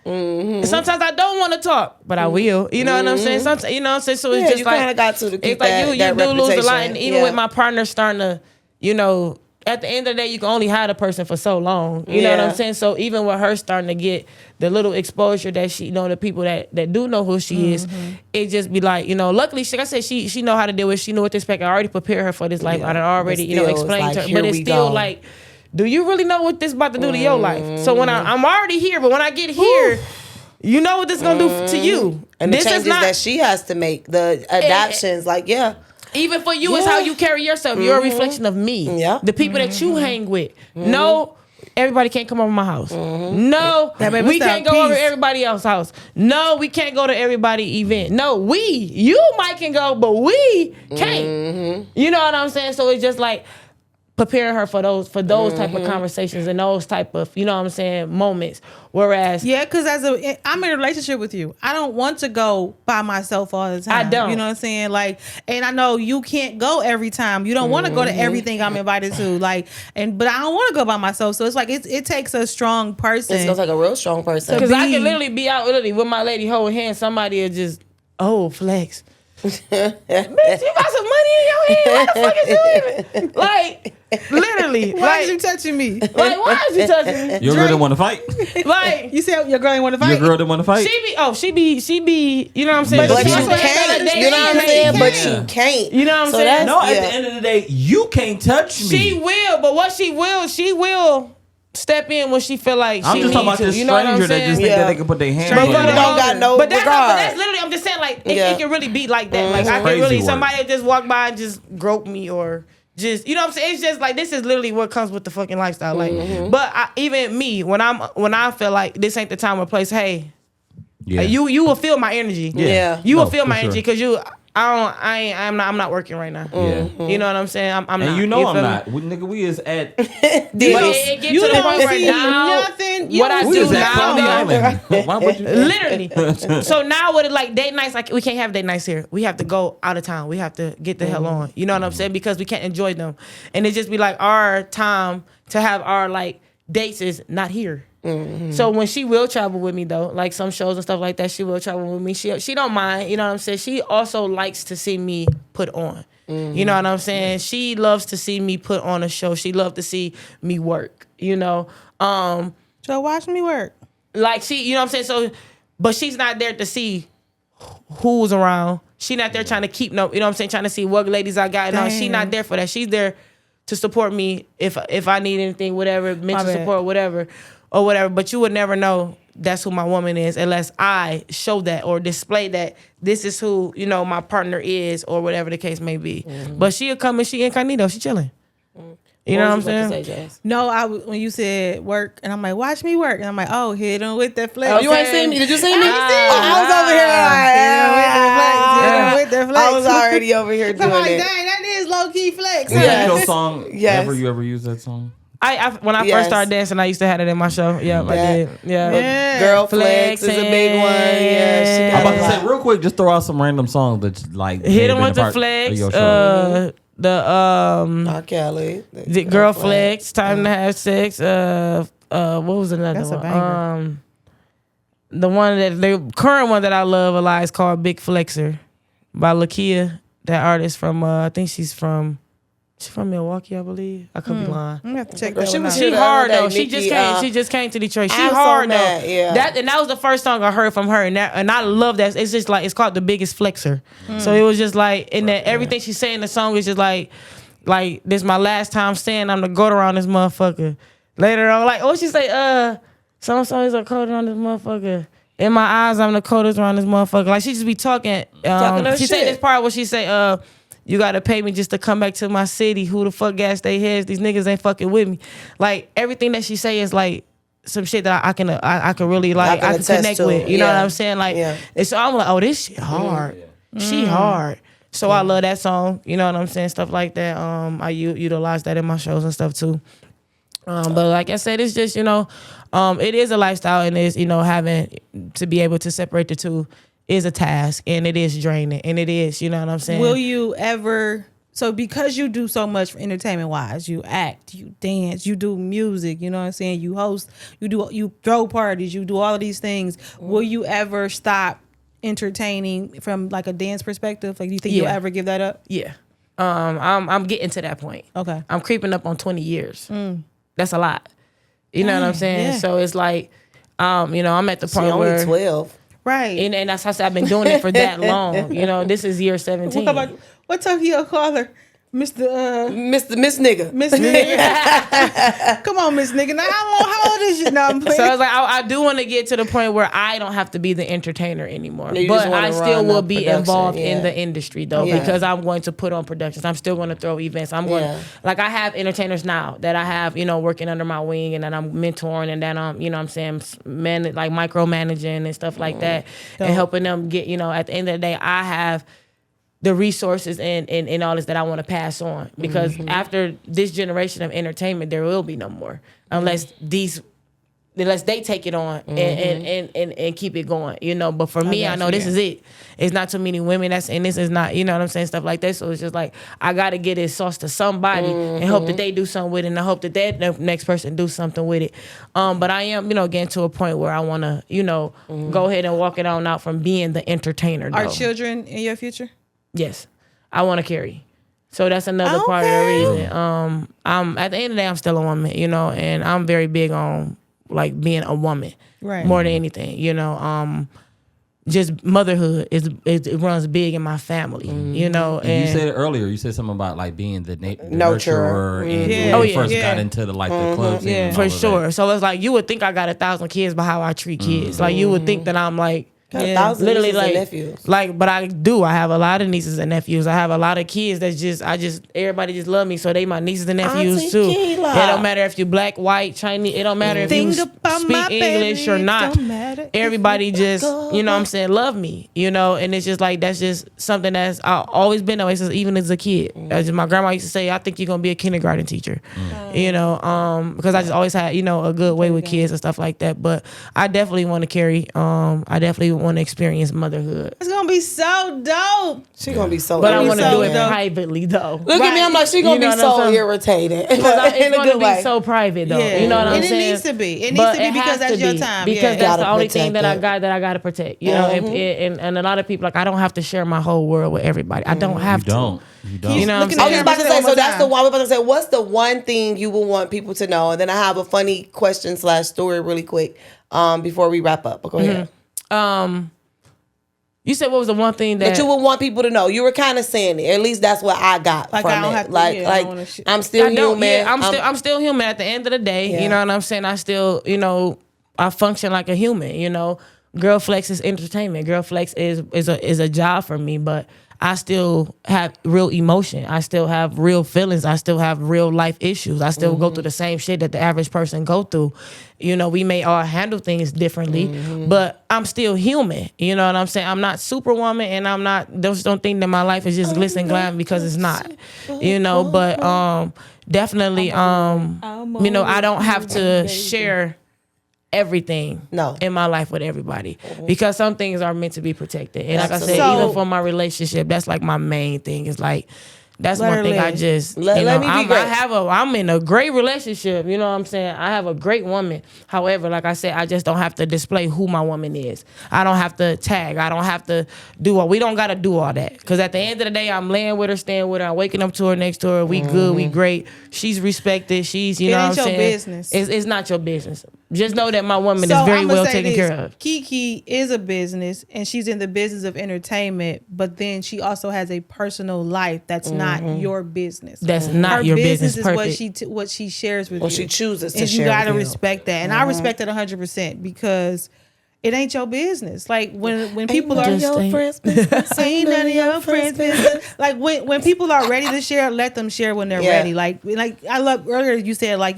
Sometimes I don't want to talk, but I will. You know what I'm saying? Sometimes, you know what I'm saying? So it's just you like, kind of got to keep it's like that, you that do lose a lot. reputation. And even Yeah. with my partner starting to, you know, at the end of the day, you can only hide a person for so long. You know what I'm saying? So even with her starting to get the little exposure that she, you know, the people that do know who she is, it just be like, you know, luckily, like I said, she know how to deal with it. She knew what to expect. I already prepared her for this life. I done already, But you know, still, it's explained like, to her. here But it's we still go. like, do you really know what this about to do to your life? So when I'm already here, but when I get here, you know what this gonna do to you. And the this changes is not that she has to make, the adaptions, like, yeah. even for you. It's how you carry yourself. You're a reflection of me. Yeah. The people that you hang with. No, everybody can't come over my house. No, That made me we stop. can't go over Peace. everybody else's house. No, we can't go to everybody event. No, you might can go, but we can't. You know what I'm saying? So it's just like preparing her for those type of conversations and those type of, you know what I'm saying, moments. Whereas Yeah, because I'm in a relationship with you. I don't want to go by myself all the time. I don't. You know what I'm saying? Like, and I know you can't go every time. You don't want to go to everything I'm invited to. Like, but I don't want to go by myself. So it's like it takes a strong person. It's gonna take a real strong person. because I can literally be out literally with my lady holding hands, somebody will just, Flex. Bitch, you got some money in your hand. What the fuck is you even? Like, literally. Why is you touching me? Like, why is you touching me? Your girl didn't want to fight. Like, You said your girl ain't want to fight. Your girl didn't want to fight. she be, you know what I'm saying? But She you can't, can't. You know what I'm saying? But you can't. You know what I'm So saying? that's- No, at Yeah. the end of the day, you can't touch me. She will, but what she will step in when she feel like I'm she just talking needs about to. this You know what I'm stranger that saying? just think Yeah. that they can put their hands Stranger on you. don't got no but that's regard. literally, I'm just saying, like, Yeah. it can really be like that. Like, I can Crazy really, work. somebody just walk by and just grope me or just, you know what I'm saying? It's just like, this is literally what comes with the fucking lifestyle. Like, but even me, when I feel like this ain't the time or place, hey, Yeah. you will feel my energy. Yeah. You will No, feel for my sure. energy because I'm not working right now. Yeah. You know what I'm saying? I'm And not. you know I'm feel me? not. We is at. But it gets You to the don't point where see now, nothing. You what don't I We do is at Coney now, Island. Why would you? literally. So now with it, like date nights, like we can't have date nights here. We have to go out of town. We have to get the hell on. You know what I'm saying? Because we can't enjoy them, and it just be like our time to have our like dates is not here. So when she will travel with me though, like some shows and stuff like that, she will travel with me. She don't mind, you know what I'm saying? She also likes to see me put on. You know what I'm saying? She loves to see me put on a show. She loves to see me work, you know. So watch me work. Like she, you know what I'm saying? So but she's not there to see who's around. She not there trying to keep no, you know what I'm saying, trying to see what ladies I got. No, she not there for that. She's there to support me if I need anything, whatever, mental bad. support, whatever. Or whatever, but you would never know that's who my woman is unless I show that or display that this is who, you know, my partner is or whatever the case may be. But she'll come and she incognito, she chilling. You know what I'm saying? No, when you said work, and I'm like, watch me work, and I'm like, oh, hit him with that flex. You ain't seen me? Did you see me? I I was over here like, with that flex. I was already over here I'm doing like, it. dang, that is low key flex. Was that your Yes. song? Yes. You ever use that song? I when I Yes. first started dancing, I used to have it in my show. Yeah, I did. Yeah. Yeah. Girl Flex is a big one. Yeah, she I'm got about a to say lot. real quick, just throw out some random songs that like may Hit have him been with a the part flex. of your show. R. Kelly. The girl flex. Time to have sex. What was another That's a one? banger. The current one that I love a lot is called Big Flexer by Lickin, that artist from I think she's from Milwaukee, I believe. I could be lying. I'm gonna have to check Girl, that she one was out. here She the hard other though. day, Nikki, She just came to Detroit. She I'm so hard mad, though. yeah. That was the first song I heard from her, and I love that. It's just like it's called The Biggest Flexer. So it was just like, and that everything she said in the song is just like this my last time saying I'm the goat around this motherfucker. Later on, like what she say? Some songs are coated on this motherfucker. In my eyes, I'm the coldest around this motherfucker. Like she just be talking. her She shit. said this part where she say, you gotta pay me just to come back to my city. Who the fuck gas they heads? These niggas ain't fucking with me. Like everything that she say is like some shit that I can really like can I can attest connect to. with. You know what Yeah. I'm saying? Like Yeah. and so I'm like, oh, this shit hard. She hard. So I love that song. You know what I'm saying? Stuff like that. I utilize that in my shows and stuff too. But like I said, it's just, you know, it is a lifestyle, and it's, you know, having to be able to separate the two is a task, and it is draining, and it is, you know what I'm saying? Will you ever? So because you do so much for entertainment wise, you act, you dance, you do music, you know what I'm saying? You host, you throw parties, you do all of these things. Will you ever stop entertaining from like a dance perspective? Like, do you think you'll Yeah. ever give that up? Yeah. I'm getting to that point. Okay. I'm creeping up on 20 years. That's a lot. You know what I'm saying? yeah. So it's like, you know, I'm at the She point only where 12. Right. and that's how I've been doing it for that long. You know, this is year 17. What Tokyo caller Miss Nigga. Miss Nigga. Come on, Miss Nigga. Now, how old is you? No, I'm playing. So it's like I do want to get to the point where I don't have to be the entertainer anymore, You but just wanna I still run will the be production, involved yeah. in the industry though, Yeah. because I'm going to put on productions. I'm still going to throw events. I'm going Yeah. like I have entertainers now that I have working under my wing, and that I'm mentoring, and that I'm what I'm saying like micromanaging and stuff like that, and helping them get at the end of the day I have the resources and all this that I want to pass on, because after this generation of entertainment, there will be no more unless they take it on and keep it going, But for me, I know this is it. It's not too many women this is not, what I'm saying, stuff like that. So it's just like I got to get it sauce to somebody and hope that they do something with it, and I hope that the next person do something with it. But I am, getting to a point where I want to, go ahead and walk it on out from being the entertainer. Are though. children in your future? Yes, I want to carry. So that's another part of the reason. I'm at the end of the day, I'm still a woman, and I'm very big on like being a woman, Right? more than anything, just motherhood it runs big in my family, And you said it earlier. You said something about like being the nurturer, and Yeah. when you first Yeah. got into the club scene. and all for of sure. that. So it's like you would think I got 1,000 kids by how I treat kids. Like you would think that I'm like. Got 1,000 Literally, nieces and like, nephews. but I do. I have a lot of nieces and nephews. I have a lot of kids everybody just love me, so they my nieces and nephews Auntie too. Keela. It don't matter if you black, white, Chinese. It don't matter if you Think about speak my English or baby, not. don't matter if Everybody you just, go what I'm saying, love me, and it's just like that's just something that's always been that way since even as a kid. As my grandma used to say, I think you're gonna be a kindergarten teacher, because I just always had a good way with kids and stuff like that. But I definitely want to carry. I definitely want to experience motherhood. It's gonna be so dope. She gonna be so. But I want to so do it dope. privately though. Look at me. I'm like she gonna You know be what I'm so saying? irritated. It's in a going to good be way. so private though. Yeah. You know what I'm And it saying? needs to be. It needs But to be because has that's to your be, time. Because Yeah. that's Gotta the only thing protect that I got to protect. And a lot of people, like, I don't have to share my whole world with everybody. I don't have You don't. You know what I'm Looking I at was saying? just about to Say say, one so more that's the time. one. I was about to say, what's the one thing you would want people to know? And then I have a funny question / story really quick before we wrap up. But go ahead. You said what was the one thing that That you would want people to know. You were kind of saying it. At least that's what I got Like, from I don't it. have to- like, yeah, I don't wanna I'm still I don't. human. Yeah, I'm still human at the end of the day. Yeah. You know what I'm saying? I still, I function like a human. Girl Flexxx is entertainment. Girl Flexxx is a job for me, but I still have real emotion. I still have real feelings. I still have real life issues. I still go through the same shit that the average person go through. We may all handle things differently, but I'm still human. You know what I'm saying? I'm not Superwoman, and I'm not. Don't think that my life is just glitz and glam, because it's not. But definitely, I don't have to share everything in my life with everybody, because some things are meant to be protected. And like I said, So- even for my relationship, that's like my main thing. Is like that's Let one her thing I live. just Let me be great. I'm in a great relationship. You know what I'm saying? I have a great woman. However, like I said, I just don't have to display who my woman is. I don't have to tag. I don't have to do all. We don't got to do all that, because at the end of the day, I'm laying with her, staying with her, I'm waking up to her, next to her. We good. We great. She's respected. She's It know ain't what I'm your saying? business. It's not your business. Just know that my woman So is very I'ma well say taken this. care of. Kiki is a business, and she's in the business of entertainment, but then she also has a personal life that's not your business. That's not Her your business. is Perfect. what she shares with Well, you. she chooses to and share you gotta with you. respect that, and I respect it 100%, because it ain't your business. Like when people are Ain't none of your friends' business. ain't none of your friends' business. Like when people are ready to share, let them share when they're Yeah. ready. Like I love earlier you said, like,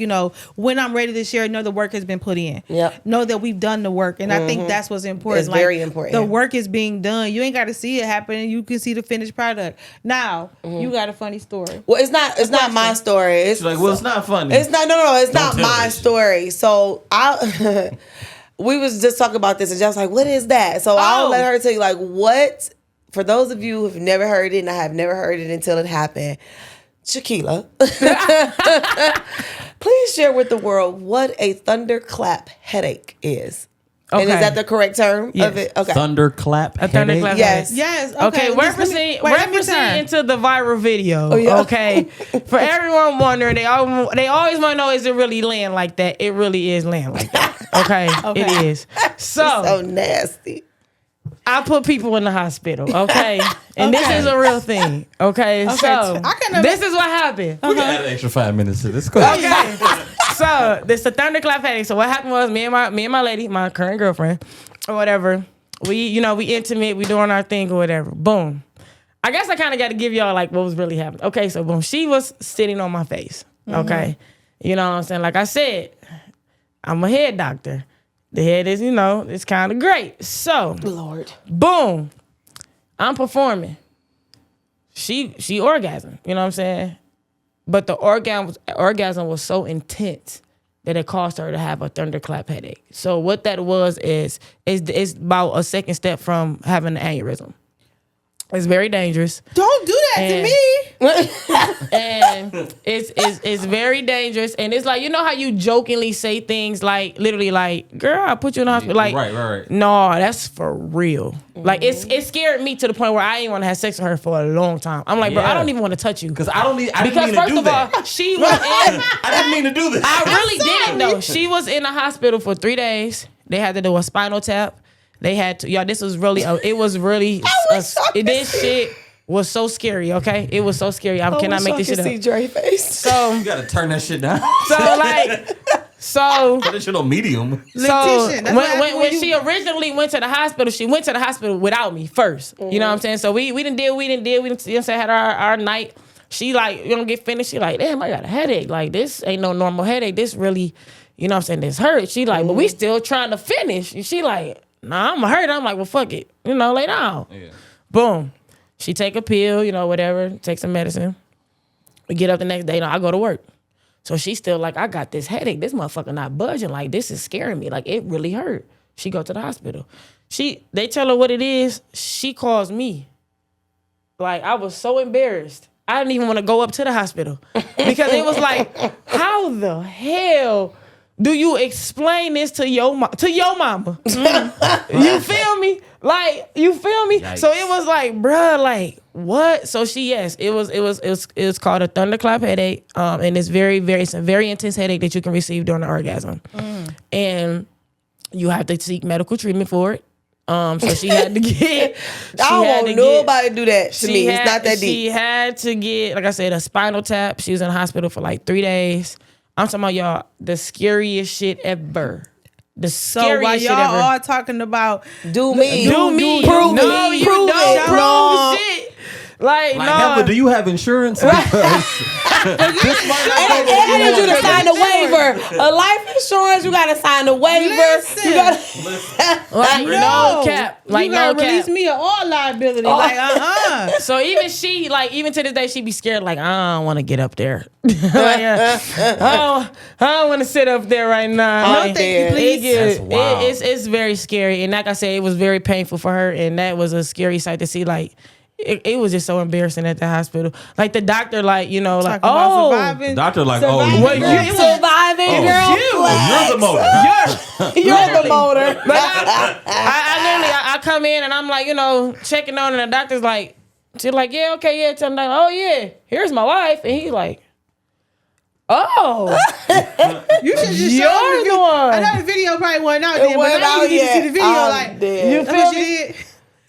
when I'm ready to share, know the work has been put in. Yep. Know that we've done the work, and I think that's what's important. It's very important. The work is being done. You ain't got to see it happen. You can see the finished product. Now you got a funny story. Well, it's not my story. It's She's like, well, it's not funny. It's not. No. It's Don't not tell my us. story. So I, we was just talking about this, and just like, what is that? So I'll Oh. let her tell you, like, what. For those of you who've never heard it, and I have never heard it until it happened, Shaquila, please share with the world what a thunderclap headache is. And is Okay. that the correct term Yes. of it? Okay. Thunderclap. A thunderclap. Yes. Yes. Okay, referencing into the viral video. yeah. Okay, for everyone wondering, they always want to know, is it really land like that? It really is land like that. Okay, it is. So So nasty. I put people in the hospital, okay? And this is a real thing, okay? So this is what happened. We got an extra 5 minutes to this. Go ahead. Okay. So this the thunderclap headache. So what happened was me and my lady, my current girlfriend, or whatever, we intimate, we doing our thing or whatever. Boom. I guess I kind of got to give y'all like what was really happening. Okay, so boom, she was sitting on my face. Okay. You know what I'm saying? Like I said, I'm a head doctor. The head is, it's kind of great. So, Lord. Boom. I'm performing. She orgasmed. You know what I'm saying? But the orgasm was so intense that it caused her to have a thunderclap headache. So what that was is about a second step from having an aneurysm. It's very dangerous. Don't do that to me. And it's very dangerous. And it's like, you know how you jokingly say things like, literally like, girl, I put you in the hospital. Like, right. No, that's for real. Like, it scared me to the point where I didn't want to have sex with her for a long time. I'm like, bro, I don't even want to touch you. Because I didn't mean to do that. Because first of all, she was in. I didn't mean to do this. I really didn't though. She was in the hospital for 3 days. They had to do a spinal tap. They had to, y'all, this was really, this shit was so scary, okay? It was so scary. I cannot make this shit up. See Dre face. So, You gotta turn that shit down. So Put that shit on medium. So when she originally went to the hospital, she went to the hospital without me first. You know what I'm saying? So we didn't deal, had our night. She like, get finished. She like, damn, I got a headache. Like, this ain't no normal headache. This really, you know what I'm saying, this hurt. She like, but we still trying to finish. And she like, nah, I'm hurt. I'm like, well, fuck it. Lay down. Yeah. Boom. She take a pill, whatever, take some medicine. We get up the next day, I go to work. So she's still like, I got this headache. This motherfucker not budging. Like, this is scaring me. Like, it really hurt. She go to the hospital. They tell her what it is. She calls me. Like, I was so embarrassed. I didn't even want to go up to the hospital. Because it was like, how the hell do you explain this to your mama? You feel me? Like, you feel me? Yikes. So it was like, bruh, like, what? So it was called a thunderclap headache. And it's it's a very intense headache that you can receive during the orgasm. And you have to seek medical treatment for it. So she had to get. I don't want nobody to do that to me. It's not that deep. She had to get, like I said, a spinal tap. She was in the hospital for like 3 days. I'm talking about, y'all, the scariest shit ever. The scariest so while shit y'all ever. all talking about do me, prove me, you don't prove shit. Like no. Heather, do you have insurance? And I need you to sign a waiver. A life insurance, you gotta sign a waiver. Listen. You gotta like no cap. Like you gotta no cap. release me of all liability. Like So even she, like even to this day, she be scared. Like I don't want to get up there. I don't want to sit up there right now. No, thank you, please. It's very scary, and like I said, it was very painful for her, and that was a scary sight to see. Like. It was just so embarrassing at the hospital. Like the doctor, like like, surviving. The doctor, like, surviving. well, you surviving, girl. You're the motor. You're the motor. I come in and I'm like, checking on, and the doctor's like, she's like, yeah, okay, yeah. Tell me, like, oh yeah, here's my wife, and he's like, oh, you should just you're the one. I know the video probably wasn't out there, but now you need to see the video. Like, dead. You feel me?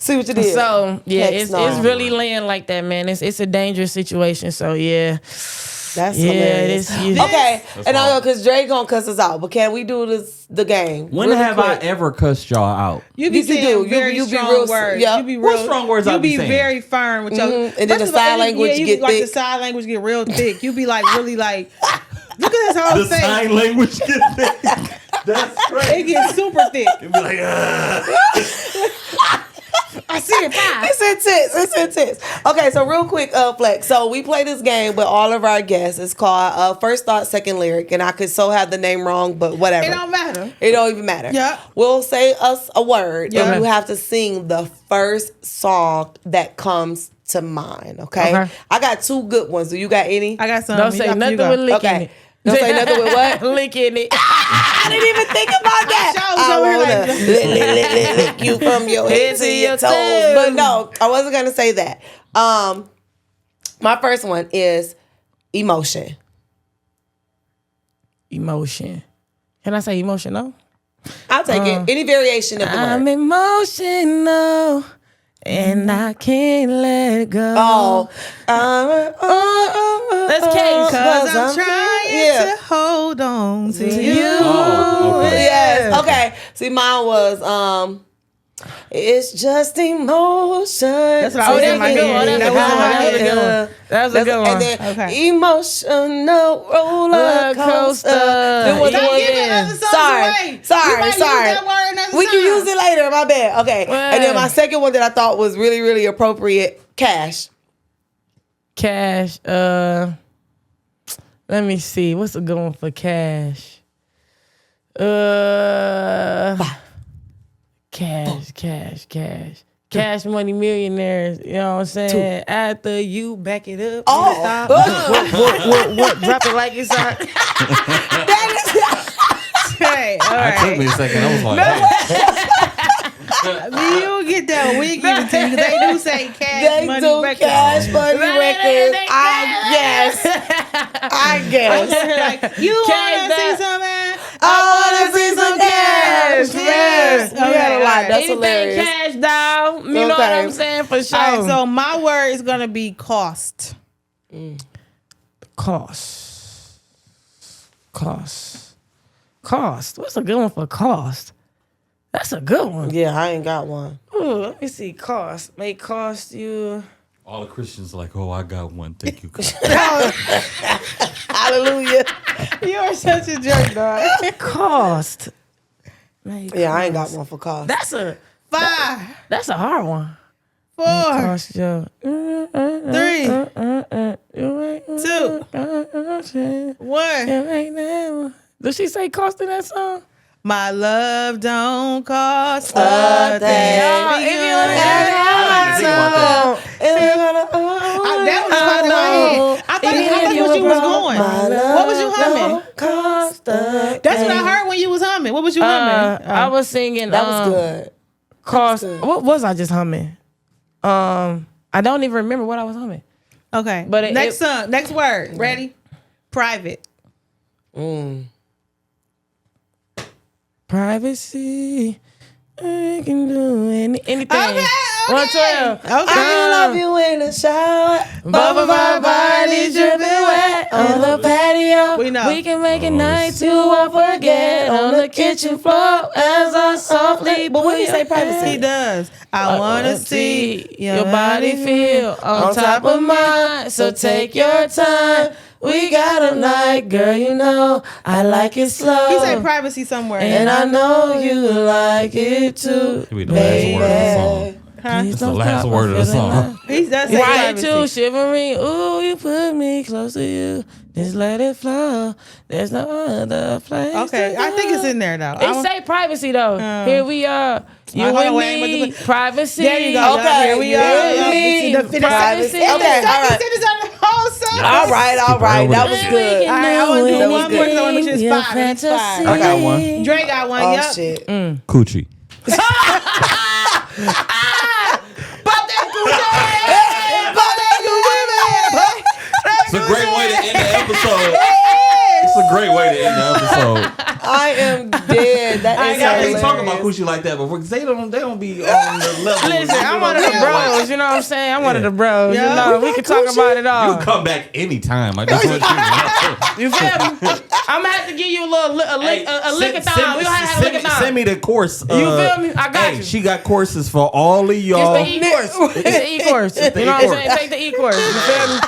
See what you did. So yeah, it's really laying like that, man. It's a dangerous situation. So yeah, that's hilarious. Okay, and I know because Dre gonna cuss us out, but can we do the game? When have quick? I ever cussed y'all out? You be saying very strong words. Yeah. You be real. What strong words? You be very firm with your. And then the sign language get like thick. the sign language get real thick. You be like really like. Look at this whole thing. The face. sign language get thick. That's crazy. It gets super thick. You be like, I see it. It's intense. Okay, so real quick, Flex. So we play this game with all of our guests. It's called First Thought, Second Lyric, and I could so have the name wrong, but whatever. It don't matter. It don't even matter. Yeah. We'll say us a word, and you have to sing the first song that comes to mind. Okay. I got 2 good ones. Do you got any? I got some. Don't say nothing with licking it. Don't say nothing with what? Licking it. I didn't even think about that. I wanna lick you from your head to your toes. But no, I wasn't gonna say that. My first one is emotion. Emotion. Can I say emotional? I'll take it. Any variation of the I'm word. emotional and I can't let it go. That's Case. Cause I'm trying to hold on to you. Oh, okay. Yes. Okay. See, mine was it's just emotion. That's what I was in my head. That was a good one. And then Okay. emotional roller coaster. Then what's the Stop one giving again? other songs away. Sorry. You might use that word another We can time. use it later. My bad. Okay. Well. And then my second one that I thought was really, really appropriate, cash. Cash. Let me see. What's a good one for cash? Cash money millionaires. You know what I'm saying? After you back it up. What? Drop it like it's hot. Hey, all It took me right. a second. I was like, hey. You get that. We give it to you. They do say cash They money do records. cash money records. they I guess. Like, you want to see something? I want to see some cash. Yes. We had a lot. That's Anything hilarious. cash down. You know what Okay. I'm saying? For sure. All right, so my word is going to be cost. Cost. What's a good one for cost? That's a good one. Yeah, I ain't got one. Ooh, let me see. Cost. May cost you. All the Christians are like, oh, I got one. Thank you, God. Hallelujah. You are such a jerk, dog. Cost. May Yeah, I ain't got cost. one for cost. That's a 5, that's a hard one. 4, Cost you. 3, 2, 1. Does she say cost in that song? My love don't cost A a thing. thing. If you That was part of my head. I thought that's what you was going. What was you humming? That's what I heard when you was humming. What was you humming? I was singing. That was good. Cost. What was I just humming? I don't even remember what I was humming. Okay. But next song, next word. Ready? Private. Privacy. I can do anything. Okay. 112. Okay. I love you in the shower. Both of our bodies dripping wet on the patio. We know. We can make a night you won't forget on the kitchen floor as I softly. But when you say privacy, He does. I want to see your body feel on top of mine. So take your time. We got a night, girl. You know I like it slow. He said privacy somewhere. And I know you like it too. It'll be the last word of the song. It's the last word of the song. He does say Right privacy. too, shivering. Ooh, you put me close to you. Just let it flow. There's no other place. Okay, I think it's in there though. It say privacy though. Here we are. You Hold on, and wait, me. Privacy. There you go. Okay, Here we you are. and me. The finish Privacy. Okay, all right. Sentence on the whole song. All right. That was good. All right, I want to do That was one more because I want to make sure Your it's 5. It's 5. fantasy. I got one. Dre got one. Oh Yep. shit. Coochie. It's a great way to end the episode. It's a great way to end the episode. I am dead. That is Yeah, they hilarious. talk about coochie like that, but they don't be on the level. Listen, I'm one of the bros. You know what I'm saying? I'm one of the bros. Yeah. You know, we can talk about it You all. can come back anytime. I just want you to know. You feel me? I'm gonna have to give you a little a lickathon. We gonna have a lickathon. Send me the course. You feel me? I got you. She got courses for all of y'all. It's the e-course. It's the e-course. You know what I'm saying? Take the e-course. You feel me?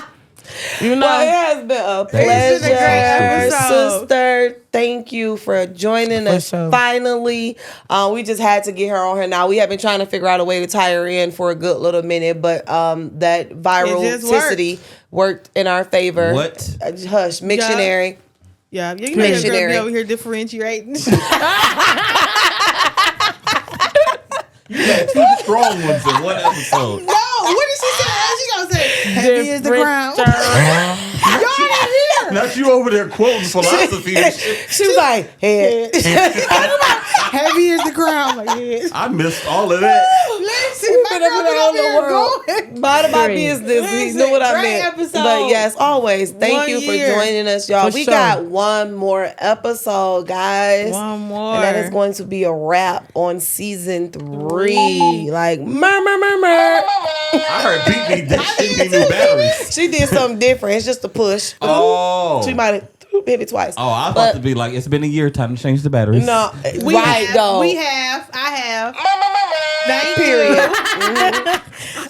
You know. Well, it has been a It's been a great pleasure, episode. sister. Thank you for joining us sure. finally. We just had to get her on here now. We have been trying to figure out a way to tie her in for a good little minute, but that virality worked in our favor. What? Hush, missionary. Yeah, you know your girl Missionary. be over here differentiating. You got 2 strong ones in one episode. No, what did she say? She gonna say, heavy is the crown. Y'all didn't hear. Not you over there quoting philosophy and shit. She was like, head. Heavy is the crown. Like, yeah. I missed all of that. Listen, my girl been over there going. Mind my Period. business. You Listen, know what I great meant. episode. But yes, always. Thank 1 you for year. joining us, y'all. For We sure. got one more episode, guys. One more. And that is going to be a wrap on season 3. Like, murmur. I heard beat me. That shit need new batteries. She did something different. It's just a push. Oh. She might have hit it twice. Oh, I But- thought to be like, it's been a year, time to change the batteries. No, We right, have, though. We have. I have. Thank Period. you.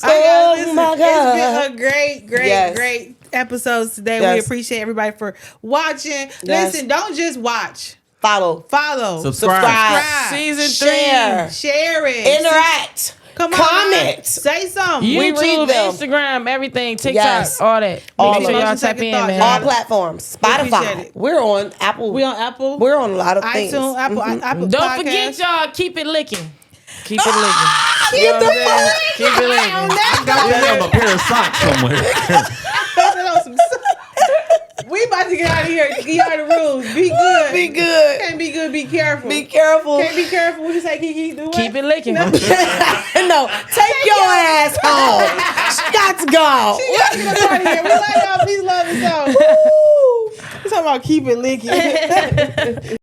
Oh, my God. It's been a great Yes. episodes today. We Yes. appreciate everybody for watching. Yes. Listen, don't just watch. Follow. Follow. Subscribe. Season 3. Share. Share it. Interact. Come on. Comment. man. Say something. We read YouTube, them. Instagram, everything, TikTok, Yes. all that. All Make of sure it. y'all Motion tap second in, thought, man. y'all. All platforms. appreciate Spotify. it. We're on Apple. We on Apple. We're on a lot of things. iTunes, Apple, Apple Don't Podcast. forget, y'all, keep it licking. Keep it licking. Get the fuck. Keep it licking. On Got that on a pair of socks somewhere. We about to get out of here. Get out of the rules. Be good. Be good. Can't be good. Be careful. Be careful. Can't be careful. What you say, Kiki? Do what? Keep it licking. No, take your ass home. She got to go. We gotta get up out of here. We love y'all. Peace, love, and so. We're talking about keep it licking.